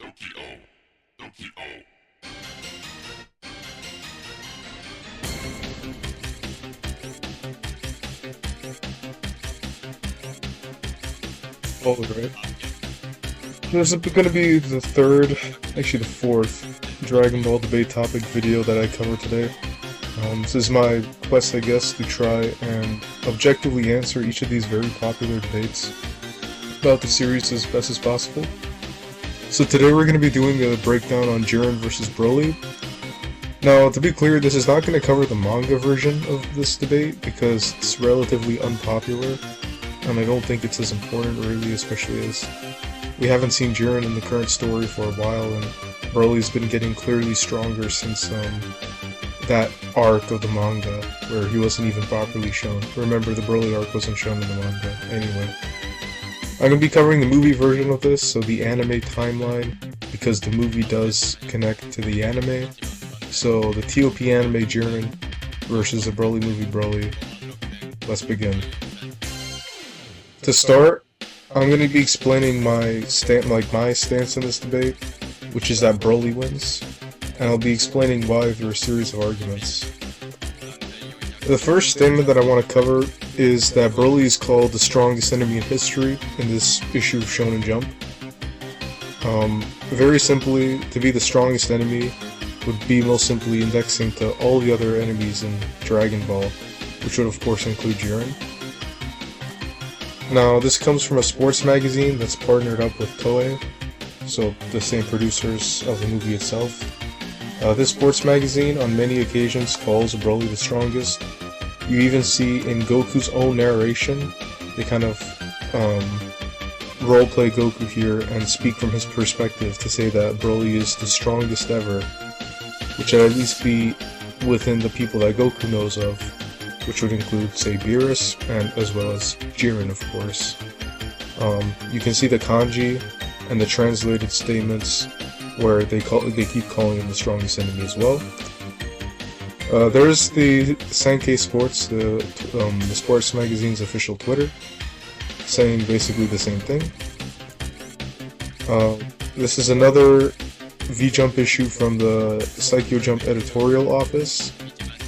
Oh, right. This is going to be the third, actually the fourth, Dragon Ball debate topic video that I cover today. This is my quest, I guess, to try and objectively answer each of these very popular debates about the series as best as possible. So today we're going to be doing a breakdown on Jiren versus Broly. Now, to be clear, this is not going to cover the manga version of this debate because it's relatively unpopular, and I don't think it's as important really, especially as we haven't seen Jiren in the current story for a while, and Broly's been getting clearly stronger since that arc of the manga, where he wasn't even properly shown. Remember, the Broly arc wasn't shown in the manga. Anyway, I'm going to be covering the movie version of this, so the anime timeline, because the movie does connect to the anime. So, the TOP anime Jiren versus the Broly movie Broly. Let's begin. To start, I'm going to be explaining my stance in this debate, which is that Broly wins, and I'll be explaining why through a series of arguments. The first statement that I want to cover is that Broly is called the strongest enemy in history in this issue of Shonen Jump. Very simply, to be the strongest enemy would be most simply indexing to all the other enemies in Dragon Ball, which would of course include Jiren. Now, this comes from a sports magazine that's partnered up with Toei, so the same producers of the movie itself. This sports magazine on many occasions calls Broly the strongest. You even see in Goku's own narration, they kind of roleplay Goku here and speak from his perspective to say that Broly is the strongest ever, which would at least be within the people that Goku knows of, which would include, say, Beerus, and as well as Jiren, of course. You can see the kanji and the translated statements where they keep calling him the strongest enemy as well. There's the Sankei Sports, the sports magazine's official Twitter, saying basically the same thing. This is another V-Jump issue from the Psycho Jump editorial office,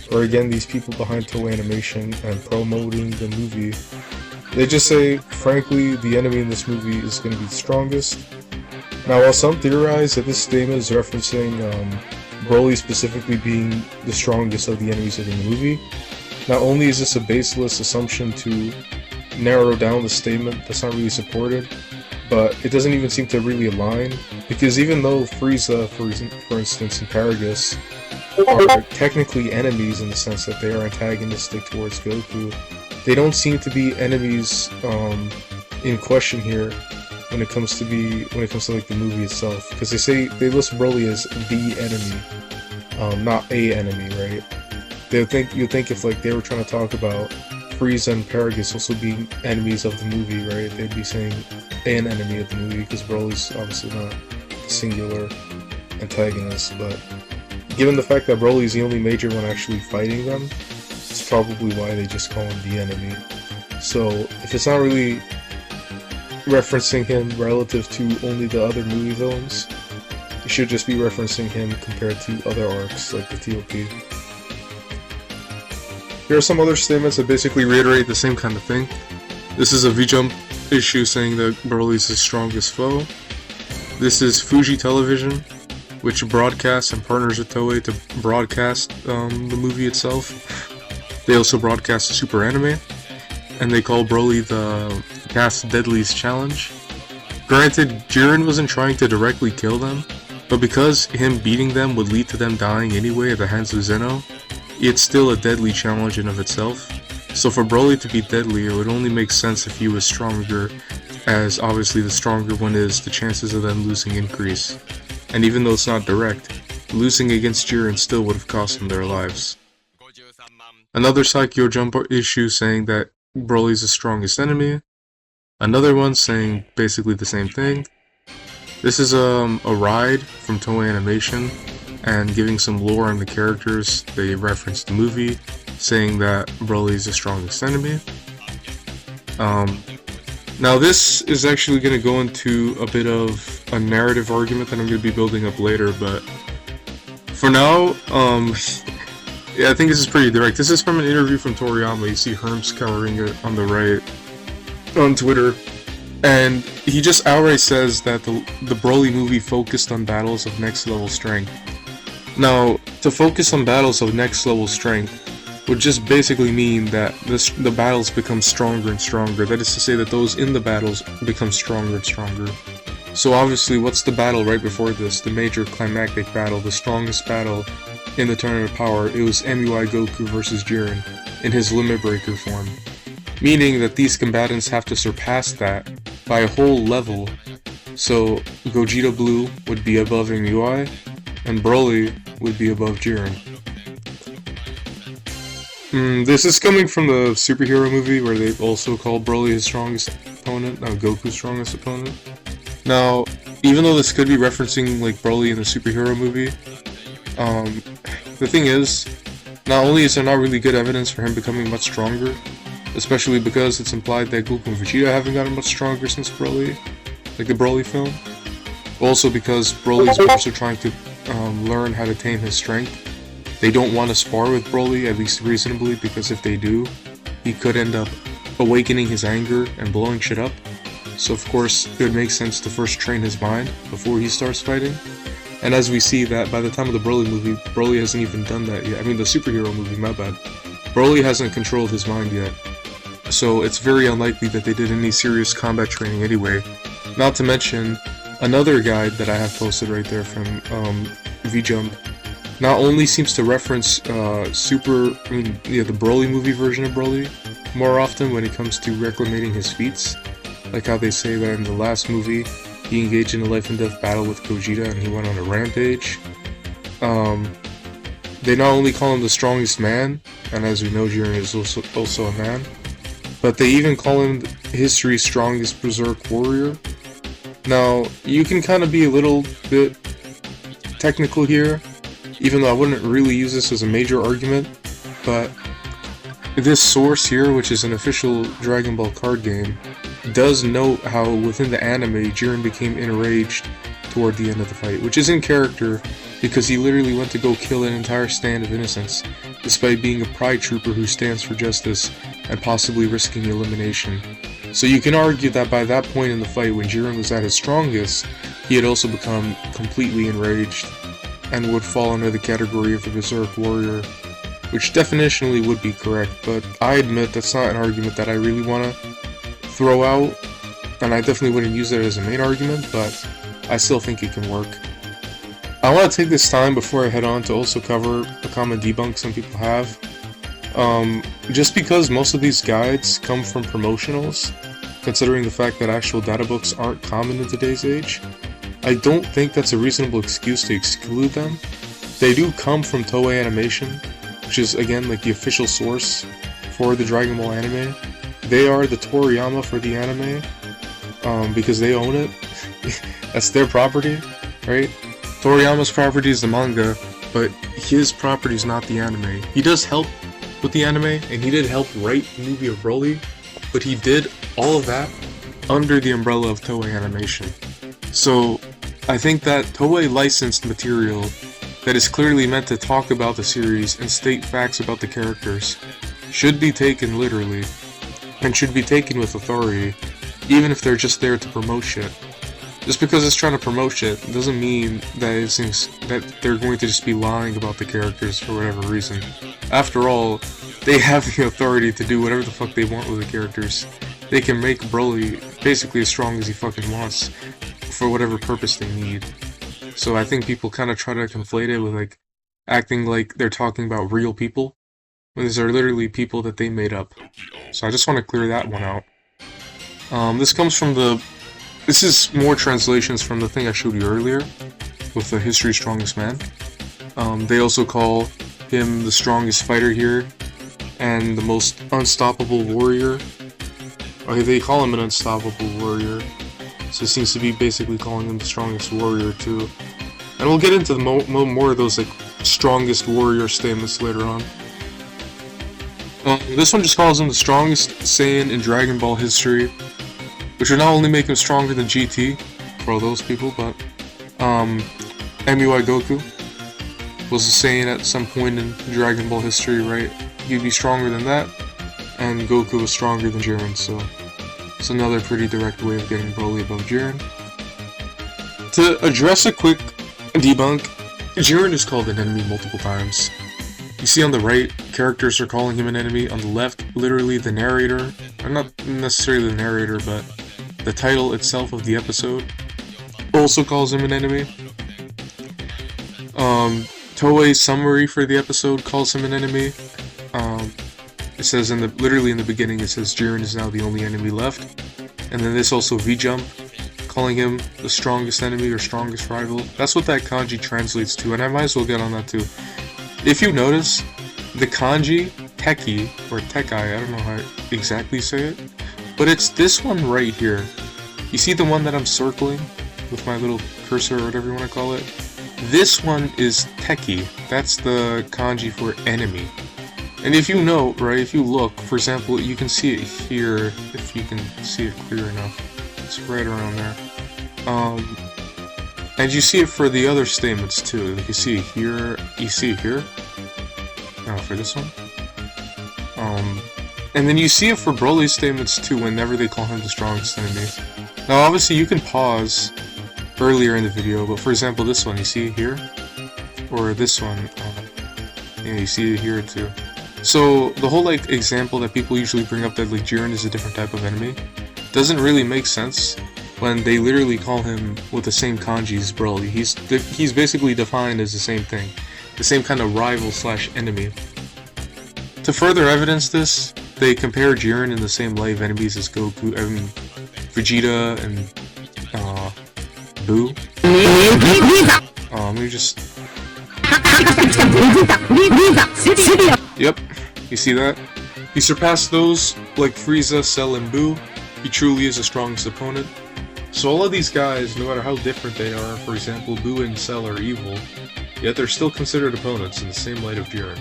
where again these people behind Toei Animation and promoting the movie, they just say, frankly, the enemy in this movie is going to be the strongest. Now, while some theorize that this statement is referencing Broly specifically being the strongest of the enemies within the movie, not only is this a baseless assumption to narrow down the statement that's not really supported, but it doesn't even seem to really align, because even though Frieza, for instance, and Paragus are technically enemies in the sense that they are antagonistic towards Goku, they don't seem to be enemies in question here when it comes to like the movie itself, because they list Broly as the enemy, not a enemy, right? You'd think if like they were trying to talk about Frieza and Paragus also being enemies of the movie, right? They'd be saying an enemy of the movie, because Broly's obviously not a singular antagonist, but given the fact that Broly is the only major one actually fighting them, it's probably why they just call him the enemy. So, if it's not really referencing him relative to only the other movie villains, it should just be referencing him compared to other arcs like the TOP. Here are some other statements that basically reiterate the same kind of thing. This is a V-Jump issue saying that Broly is the strongest foe. This is Fuji Television, which broadcasts and partners with Toei to broadcast the movie itself. They also broadcast the Super Anime, and they call Broly the Cast Deadly's Challenge. Granted, Jiren wasn't trying to directly kill them, but because him beating them would lead to them dying anyway at the hands of Zeno, it's still a deadly challenge in of itself. So for Broly to be deadly, it would only make sense if he was stronger, as obviously the stronger one is, the chances of them losing increase. And even though it's not direct, losing against Jiren still would have cost them their lives. Another Psycho Jump issue saying that Broly's the strongest enemy. Another one saying basically the same thing. This is a ride from Toei Animation, and giving some lore on the characters. They reference the movie, saying that Broly is the strongest enemy. Now this is actually going to go into a bit of a narrative argument that I'm going to be building up later, but for now, yeah, I think this is pretty direct. This is from an interview from Toriyama. You see Herms covering it on the right on Twitter, and he just outright says that the Broly movie focused on battles of next level strength. Now, to focus on battles of next level strength would just basically mean that the battles become stronger and stronger. That is to say that those in the battles become stronger and stronger. So obviously, what's the battle right before this? The major climactic battle, the strongest battle in the Tournament of Power. It was MUI Goku versus Jiren in his Limit Breaker form. Meaning that these combatants have to surpass that by a whole level. So Gogeta Blue would be above MUI, and Broly would be above Jiren. This is coming from the superhero movie where they also call Broly his strongest opponent, Goku's strongest opponent. Now, even though this could be referencing like Broly in the superhero movie, the thing is, not only is there not really good evidence for him becoming much stronger, especially because it's implied that Goku and Vegeta haven't gotten much stronger since Broly, like the Broly film, also because Broly is also trying to learn how to tame his strength. They don't want to spar with Broly, at least reasonably, because if they do, he could end up awakening his anger and blowing shit up. So of course, it would make sense to first train his mind before he starts fighting. And as we see that by the time of the Broly movie, Broly hasn't even done that yet. I mean, the superhero movie, my bad. Broly hasn't controlled his mind yet. So it's very unlikely that they did any serious combat training anyway. Not to mention, another guide that I have posted right there from VJump not only seems to reference the Broly movie version of Broly more often when it comes to reclamating his feats, like how they say that in the last movie he engaged in a life and death battle with Gogeta and he went on a rampage. They not only call him the strongest man, and as we know Jiren is also a man, but they even call him history's strongest berserk warrior. Now, you can kind of be a little bit technical here, even though I wouldn't really use this as a major argument, but this source here, which is an official Dragon Ball card game, does note how within the anime Jiren became enraged toward the end of the fight, which is in character because he literally went to go kill an entire stand of innocents, despite being a pride trooper who stands for justice and possibly risking elimination. So you can argue that by that point in the fight, when Jiren was at his strongest, he had also become completely enraged and would fall under the category of the Berserk Warrior, which definitionally would be correct, but I admit that's not an argument that I really want to throw out, and I definitely wouldn't use it as a main argument, but I still think it can work. I want to take this time before I head on to also cover a common debunk some people have. Just because most of these guides come from promotionals, considering the fact that actual data books aren't common in today's age, I don't think that's a reasonable excuse to exclude them. They do come from Toei Animation, which is again like the official source for the Dragon Ball anime. They are the Toriyama for the anime, because they own it. That's their property, right? Toriyama's property is the manga, but his property is not the anime. He does help with the anime, and he did help write the movie of Broly, but he did all of that under the umbrella of Toei Animation. So I think that Toei licensed material that is clearly meant to talk about the series and state facts about the characters should be taken literally, and should be taken with authority, even if they're just there to promote shit. Just because it's trying to promote shit doesn't mean that they're going to just be lying about the characters for whatever reason. After all, they have the authority to do whatever the fuck they want with the characters. They can make Broly basically as strong as he fucking wants, for whatever purpose they need. So I think people kind of try to conflate it with like acting like they're talking about real people, when these are literally people that they made up. So I just want to clear that one out. This is more translations from the thing I showed you earlier, with the History's Strongest Man. They also call him the strongest fighter here, and the most unstoppable warrior. Okay, they call him an unstoppable warrior, so it seems to be basically calling him the strongest warrior too. And we'll get into more of those like strongest warrior statements later on. This one just calls him the strongest Saiyan in Dragon Ball history. which would not only make him stronger than GT, for all those people, but MUI Goku was saying at some point in Dragon Ball history, right, he'd be stronger than that, and Goku was stronger than Jiren, so it's another pretty direct way of getting Broly above Jiren. To address a quick debunk, Jiren is called an enemy multiple times. You see on the right, characters are calling him an enemy. On the left, literally the narrator, or not necessarily the narrator, but the title itself of the episode also calls him an enemy. Toei's summary for the episode calls him an enemy. It says literally in the beginning, it says Jiren is now the only enemy left. And then this also V-Jump, calling him the strongest enemy or strongest rival. That's what that kanji translates to, and I might as well get on that too. If you notice, the kanji, Teki, or Tekai, I don't know how to exactly say it, but it's this one right here. You see the one that I'm circling with my little cursor or whatever you want to call it? This one is Teki. That's the kanji for enemy. And if you know, right, if you look, for example, you can see it here, if you can see it clear enough. It's right around there. And you see it for the other statements too. Like you see it here, you see it here. Oh, for this one. And then you see it for Broly's statements too, whenever they call him the strongest enemy. Now obviously you can pause earlier in the video, but for example this one, you see it here? Or this one, yeah, you see it here too. So the whole like example that people usually bring up that like Jiren is a different type of enemy doesn't really make sense when they literally call him with the same kanji as Broly. He's basically defined as the same thing, the same kind of rival slash enemy. To further evidence this, they compare Jiren in the same light of enemies as Goku, Vegeta, and Boo. Let me just. Yep, you see that? He surpassed those like Frieza, Cell, and Boo. He truly is the strongest opponent. So all of these guys, no matter how different they are, for example, Boo and Cell are evil, yet they're still considered opponents in the same light of Jiren.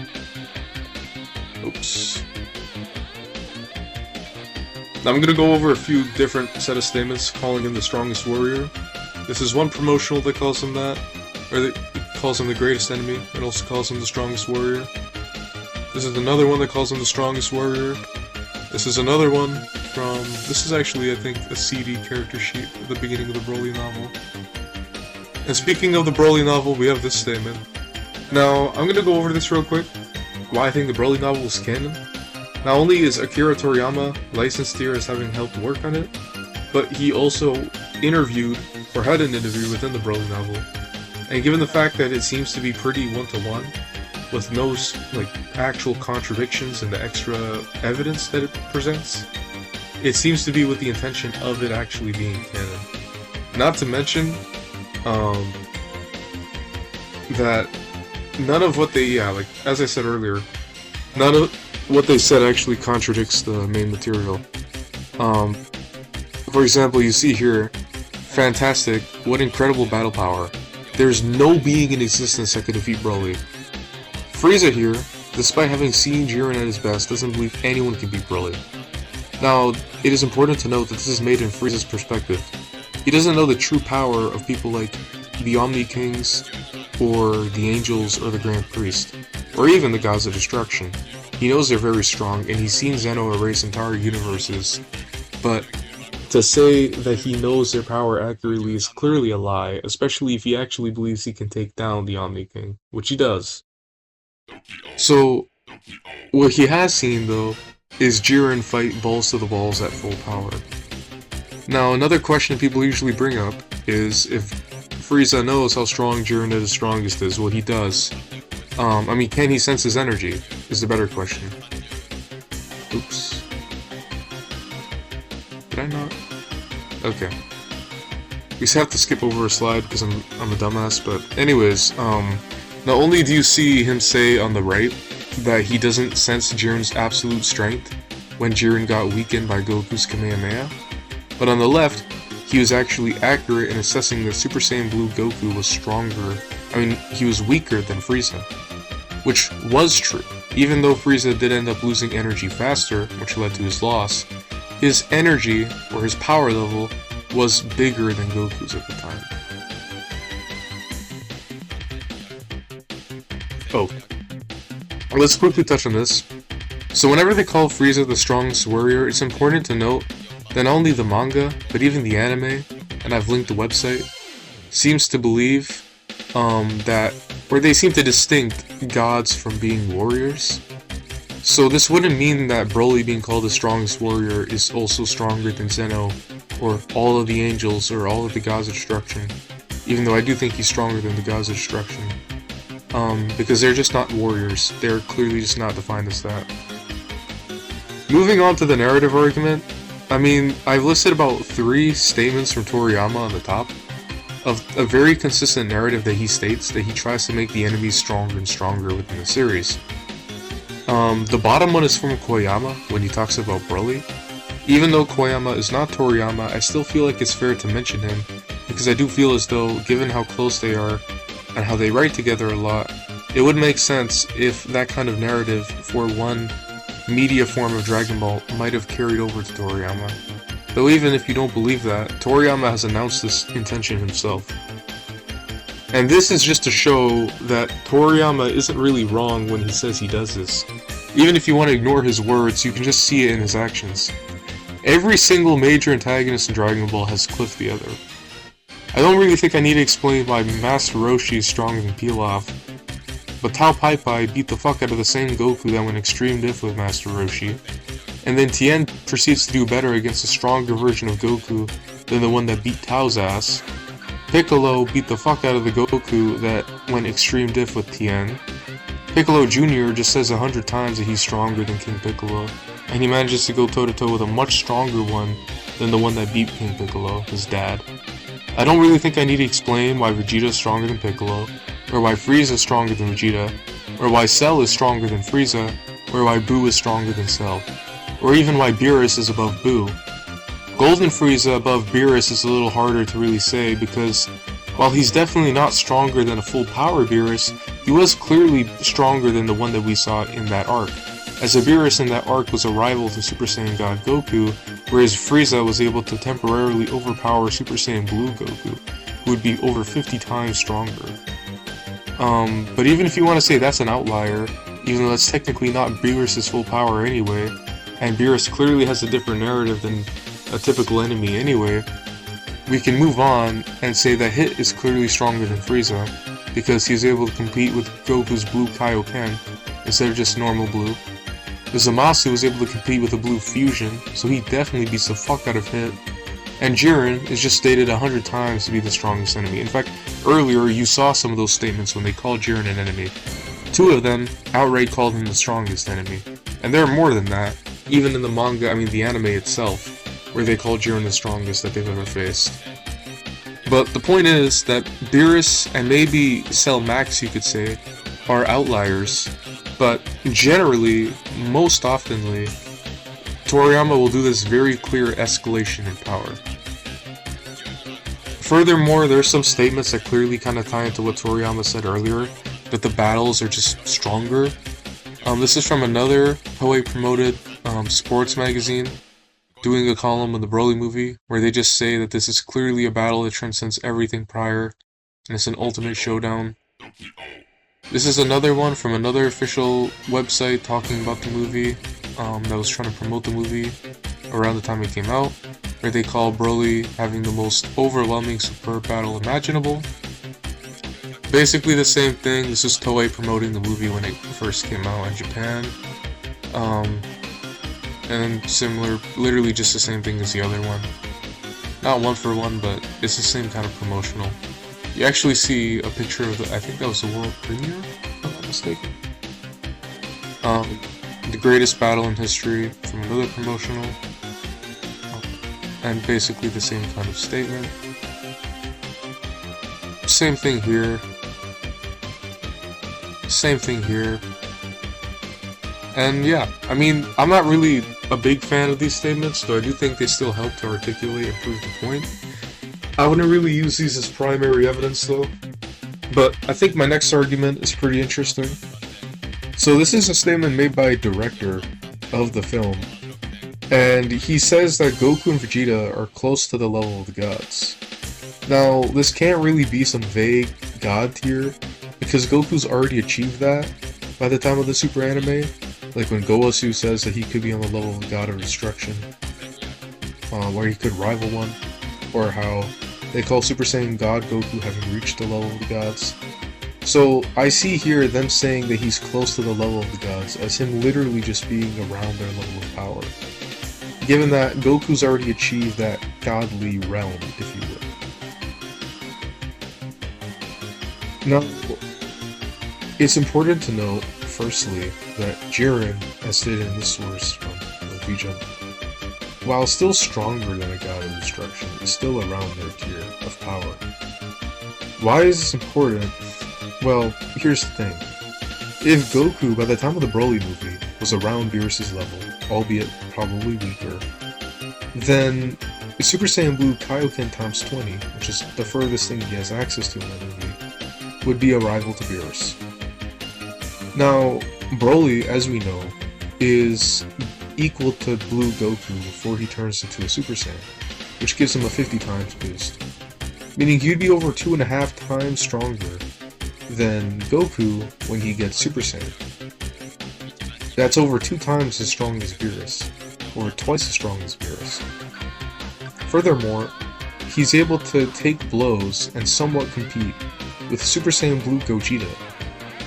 Oops. Now I'm gonna go over a few different set of statements calling him the strongest warrior. This is one promotional that calls him that, or that calls him the greatest enemy, and also calls him the strongest warrior. This is another one that calls him the strongest warrior. This is another one from, this is actually, I think, a CD character sheet at the beginning of the Broly novel. And speaking of the Broly novel, we have this statement. Now, I'm gonna go over this real quick, why I think the Broly novel is canon. Not only is Akira Toriyama licensed here as having helped work on it, but he also interviewed, or had an interview within the Broly novel. And given the fact that it seems to be pretty one-to-one, with no like actual contradictions in the extra evidence that it presents, it seems to be with the intention of it actually being canon. Not to mention that none of what they, like as I said earlier, none of what they said actually contradicts the main material. For example, you see here, fantastic, what incredible battle power. There's no being in existence that could defeat Broly. Frieza here, despite having seen Jiren at his best, doesn't believe anyone can beat Broly. Now, it is important to note that this is made in Frieza's perspective. He doesn't know the true power of people like the Omni Kings, or the Angels, or the Grand Priest, or even the Gods of Destruction. He knows they're very strong, and he's seen Zeno erase entire universes, but to say that he knows their power accurately is clearly a lie, especially if he actually believes he can take down the Omni King, which he does. So, what he has seen, though, is Jiren fight balls to the walls at full power. Now, another question people usually bring up is if Frieza knows how strong Jiren at his strongest is. Well, he does. I mean, can he sense his energy? Is the better question. Oops. Did I not? Okay. We just have to skip over a slide because I'm a dumbass, but anyways, not only do you see him say on the right that he doesn't sense Jiren's absolute strength when Jiren got weakened by Goku's Kamehameha, but on the left, he was actually accurate in assessing that Super Saiyan Blue Goku was stronger, he was weaker than Frieza. Which was true. Even though Frieza did end up losing energy faster, which led to his loss, his energy, or his power level, was bigger than Goku's at the time. Oh. Let's quickly touch on this. So whenever they call Frieza the strongest warrior, it's important to note that not only the manga, but even the anime, and I've linked the website, seems to believe or they seem to distinct gods from being warriors. So this wouldn't mean that Broly being called the strongest warrior is also stronger than Zeno, or all of the angels, or all of the gods of destruction, even though I do think he's stronger than the gods of destruction. Because they're just not warriors, they're clearly just not defined as that. Moving on to the narrative argument, I mean, I've listed about 3 statements from Toriyama on the top, of a very consistent narrative that he states that he tries to make the enemies stronger and stronger within the series. The bottom one is from Koyama, when he talks about Broly. Even though Koyama is not Toriyama, I still feel like it's fair to mention him, because I do feel as though, given how close they are, and how they write together a lot, it would make sense if that kind of narrative for one media form of Dragon Ball might have carried over to Toriyama. Though even if you don't believe that, Toriyama has announced this intention himself. And this is just to show that Toriyama isn't really wrong when he says he does this. Even if you want to ignore his words, you can just see it in his actions. Every single major antagonist in Dragon Ball has cliffed the other. I don't really think I need to explain why Master Roshi is stronger than Pilaf, but Tao Pai Pai beat the fuck out of the same Goku that went extreme diff with Master Roshi. And then Tien proceeds to do better against a stronger version of Goku than the one that beat Tao's ass. Piccolo beat the fuck out of the Goku that went extreme diff with Tien. Piccolo Jr. just says 100 times that he's stronger than King Piccolo, and he manages to go toe-to-toe with a much stronger one than the one that beat King Piccolo, his dad. I don't really think I need to explain why Vegeta is stronger than Piccolo, or why Frieza is stronger than Vegeta, or why Cell is stronger than Frieza, or why Buu is stronger than Cell, or even why Beerus is above Buu. Golden Frieza above Beerus is a little harder to really say because, while he's definitely not stronger than a full power Beerus, he was clearly stronger than the one that we saw in that arc, as the Beerus in that arc was a rival to Super Saiyan God Goku, whereas Frieza was able to temporarily overpower Super Saiyan Blue Goku, who would be over 50 times stronger. But even if you want to say that's an outlier, even though that's technically not Beerus' full power anyway, and Beerus clearly has a different narrative than a typical enemy anyway, we can move on and say that Hit is clearly stronger than Frieza, because he's able to compete with Goku's Blue Kaioken instead of just normal Blue. Zamasu was able to compete with a Blue Fusion, so he definitely beats the fuck out of Hit. And Jiren is just stated 100 times to be the strongest enemy. In fact, earlier you saw some of those statements when they called Jiren an enemy. 2 of them outright called him the strongest enemy. And there are more than that, even in the manga, the anime itself, where they call Jiren the strongest that they've ever faced. But the point is that Beerus and maybe Cell Max, you could say, are outliers, but generally, most oftenly, Toriyama will do this very clear escalation in power. Furthermore, there are some statements that clearly kind of tie into what Toriyama said earlier, that the battles are just stronger. This is from another Toei promoted sports magazine, doing a column on the Broly movie, where they just say that this is clearly a battle that transcends everything prior, and it's an ultimate showdown. This is another one from another official website talking about the movie, that was trying to promote the movie around the time it came out, where they call Broly having the most overwhelming superb battle imaginable. Basically the same thing, this is Toei promoting the movie when it first came out in Japan. And similar, literally just the same thing as the other one. Not one for one, but it's the same kind of promotional. You actually see a picture of I think that was the world premiere, if I'm not mistaken. The greatest battle in history from another promotional. And basically the same kind of statement. Same thing here. Same thing here. And yeah, I'm not really a big fan of these statements, though I do think they still help to articulate and prove the point. I wouldn't really use these as primary evidence though, but I think my next argument is pretty interesting. So this is a statement made by a director of the film, And he says that Goku and Vegeta are close to the level of the gods. Now, this can't really be some vague god tier, because Goku's already achieved that by the time of the Super Anime. Like when Gowasu says that he could be on the level of the God of Destruction, where he could rival one, or how they call Super Saiyan God Goku having reached the level of the gods. So I see here them saying that he's close to the level of the gods as him literally just being around their level of power, given that Goku's already achieved that godly realm, if you will. Now, it's important to note, firstly, that Jiren, as stated in this source from the V-Jump, while still stronger than a God of Destruction, is still around their tier of power. Why is this important? Well, here's the thing. If Goku, by the time of the Broly movie, was around Beerus' level, albeit probably weaker, then Super Saiyan Blue Kaioken times 20, which is the furthest thing he has access to in the movie, would be a rival to Beerus. Now, Broly, as we know, is equal to Blue Goku before he turns into a Super Saiyan, which gives him a 50 times boost, meaning he'd be over 2.5 times stronger than Goku when he gets Super Saiyan. That's over 2 times as strong as Beerus, or twice as strong as Beerus. Furthermore, he's able to take blows and somewhat compete with Super Saiyan Blue Gogeta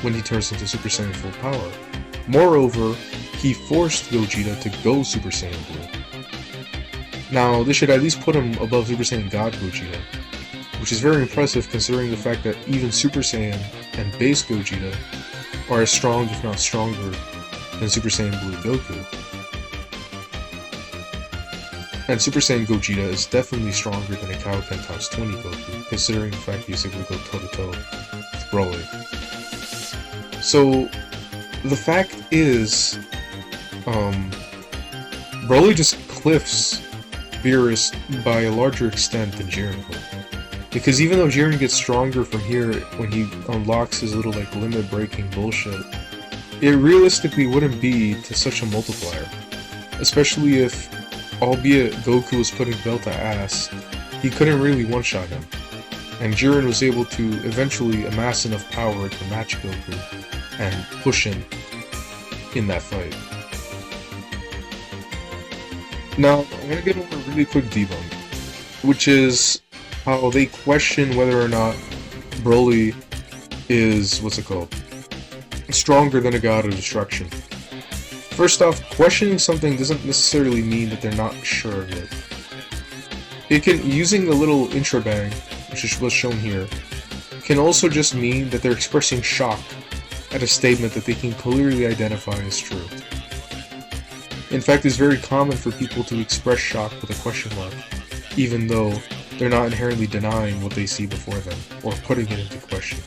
when he turns into Super Saiyan full power. Moreover, he forced Gogeta to go Super Saiyan Blue. Now, this should at least put him above Super Saiyan God Gogeta, which is very impressive considering the fact that even Super Saiyan and base Gogeta are as strong, if not stronger, than Super Saiyan Blue Goku. And Super Saiyan Gogeta is definitely stronger than a Kaioken times 20 Goku, considering the fact he's able to go toe-to-toe with Broly. So, the fact is, Broly just cliffs Beerus by a larger extent than Jiren would. Because even though Jiren gets stronger from here when he unlocks his little like limit-breaking bullshit, it realistically wouldn't be to such a multiplier. Especially if, albeit Goku was putting belt to ass, he couldn't really one-shot him. And Jiren was able to eventually amass enough power to match Goku and push him in that fight. Now, I'm gonna get over a really quick debunk, which is how they question whether or not Broly is, stronger than a God of Destruction. First off, questioning something doesn't necessarily mean that they're not sure of it. Using the little intro bang, which was shown here, can also just mean that they're expressing shock at a statement that they can clearly identify as true. In fact, it's very common for people to express shock with a question mark, even though they're not inherently denying what they see before them, or putting it into question.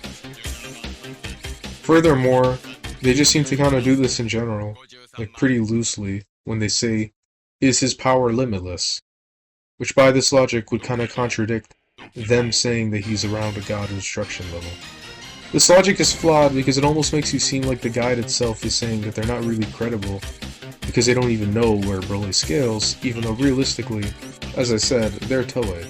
Furthermore, they just seem to kind of do this in general, like pretty loosely, when they say, "Is his power limitless?" Which by this logic would kind of contradict them saying that he's around a God of Destruction level. This logic is flawed because it almost makes you seem like the guide itself is saying that they're not really credible because they don't even know where Broly scales, even though realistically, as I said, they're Toei.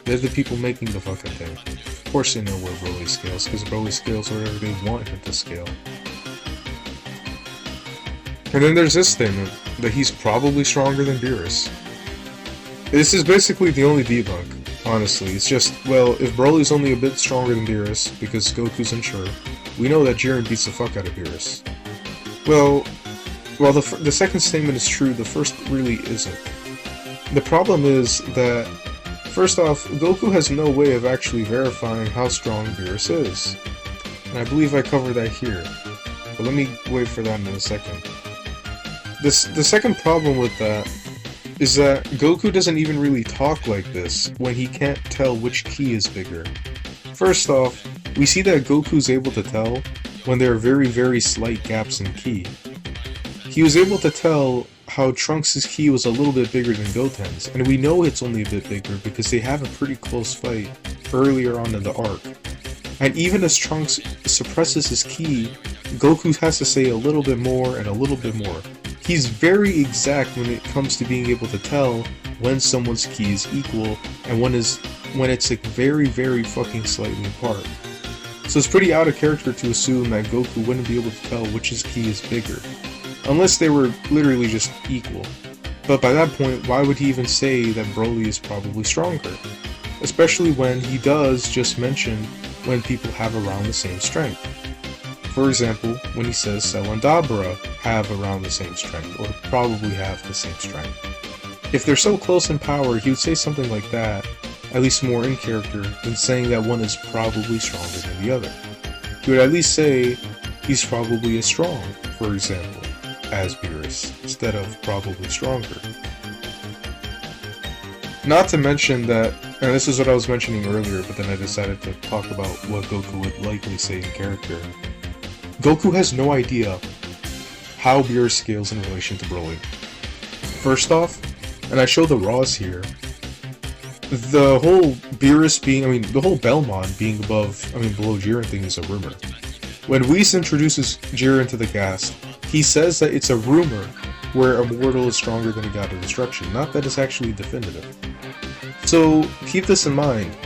They're the people making the fucking thing. Of course they know where Broly scales, because Broly scales wherever they want him to scale. And then there's this statement, that he's probably stronger than Beerus. This is basically the only debunk, honestly. It's just, well, if Broly's only a bit stronger than Beerus, because Goku's unsure, we know that Jiren beats the fuck out of Beerus. Well, while the second statement is true, the first really isn't. The problem is that, first off, Goku has no way of actually verifying how strong Beerus is. And I believe I covered that here. But let me wait for that in a second. The second problem with that is that Goku doesn't even really talk like this when he can't tell which ki is bigger. First off, we see that Goku's able to tell when there are very, very slight gaps in ki. He was able to tell how Trunks' ki was a little bit bigger than Goten's, and we know it's only a bit bigger because they have a pretty close fight earlier on in the arc. And even as Trunks suppresses his ki, Goku has to say a little bit more and a little bit more. He's very exact when it comes to being able to tell when someone's ki is equal and when it's like very, very fucking slightly apart. So it's pretty out of character to assume that Goku wouldn't be able to tell which his ki is bigger, unless they were literally just equal. But by that point, why would he even say that Broly is probably stronger? Especially when he does just mention when people have around the same strength. For example, when he says Cell and Dabura have around the same strength, or probably have the same strength. If they're so close in power, he would say something like that, at least more in character, than saying that one is probably stronger than the other. He would at least say he's probably as strong, for example, as Beerus, instead of probably stronger. Not to mention that, and this is what I was mentioning earlier, but then I decided to talk about what Goku would likely say in character. Goku has no idea how Beerus scales in relation to Broly. First off, and I show the raws here, the whole Beerus being, the whole Belmont being below Jiren thing is a rumor. When Whis introduces Jiren to the cast, he says that it's a rumor where a mortal is stronger than a god of destruction, not that it's actually definitive. So keep this in mind.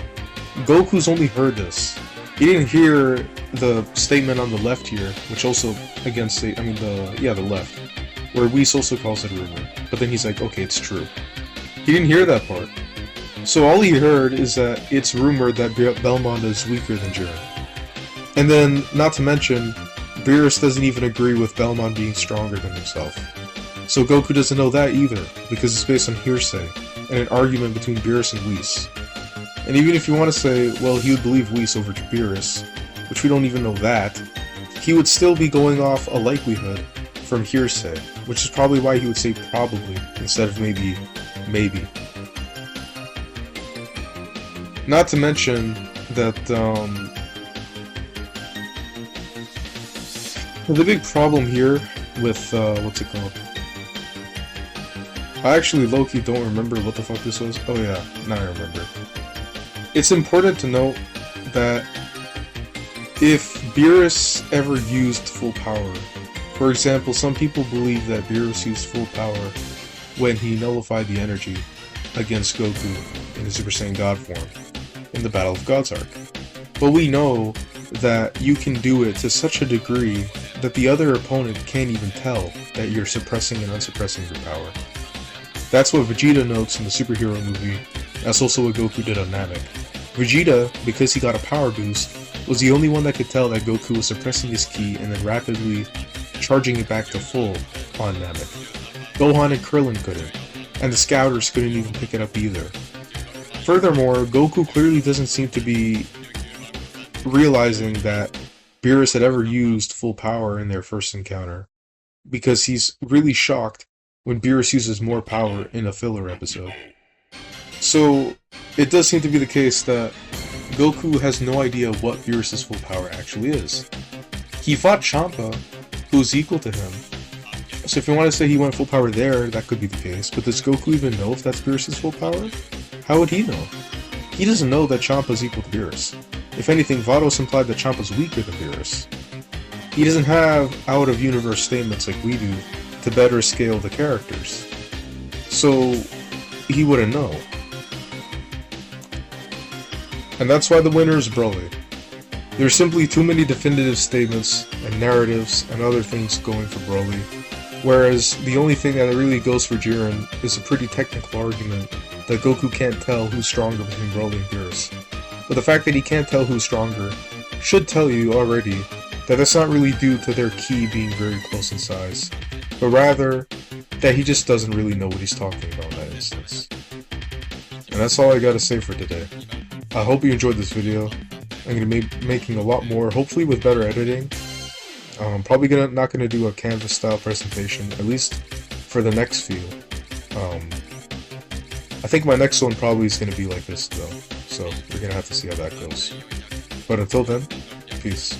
Goku's only heard this. He didn't hear the statement on the left here, which also against the left, where Whis also calls it a rumor. But then he's like, okay, it's true. He didn't hear that part. So all he heard is that it's rumored that Belmont is weaker than Jiren. And then, not to mention, Beerus doesn't even agree with Belmont being stronger than himself. So Goku doesn't know that either, because it's based on hearsay, and an argument between Beerus and Whis. And even if you want to say, well, he would believe Whis over to Beerus, which we don't even know that, he would still be going off a likelihood from hearsay, which is probably why he would say probably, instead of maybe. Not to mention that, the big problem here with, what's it called? I actually low-key don't remember what the fuck this was. Oh yeah, now I remember. It's important to note that if Beerus ever used full power, for example, some people believe that Beerus used full power when he nullified the energy against Goku in the Super Saiyan God form in the Battle of Gods arc. But we know that you can do it to such a degree that the other opponent can't even tell that you're suppressing and unsuppressing your power. That's what Vegeta notes in the superhero movie. That's also what Goku did on Namek. Vegeta, because he got a power boost, was the only one that could tell that Goku was suppressing his ki and then rapidly charging it back to full on Namek. Gohan and Krillin couldn't, and the Scouters couldn't even pick it up either. Furthermore, Goku clearly doesn't seem to be realizing that Beerus had ever used full power in their first encounter, because he's really shocked when Beerus uses more power in a filler episode. So, it does seem to be the case that Goku has no idea what Beerus' full power actually is. He fought Champa, who was equal to him, so if you want to say he went full power there, that could be the case, but does Goku even know if that's Beerus' full power? How would he know? He doesn't know that Champa's equal to Beerus. If anything, Vados implied that Champa's weaker than Beerus. He doesn't have out-of-universe statements like we do to better scale the characters. So, he wouldn't know. And that's why the winner is Broly. There's simply too many definitive statements and narratives and other things going for Broly, whereas the only thing that really goes for Jiren is a pretty technical argument that Goku can't tell who's stronger between Broly and Beerus. But the fact that he can't tell who's stronger should tell you already that that's not really due to their ki being very close in size, but rather that he just doesn't really know what he's talking about in that instance. And that's all I gotta say for today. I hope you enjoyed this video. I'm gonna be making a lot more, hopefully with better editing. Probably not gonna do a Canvas style presentation, at least for the next few. I think my next one probably is gonna be like this though, so we're gonna have to see how that goes. But until then, peace.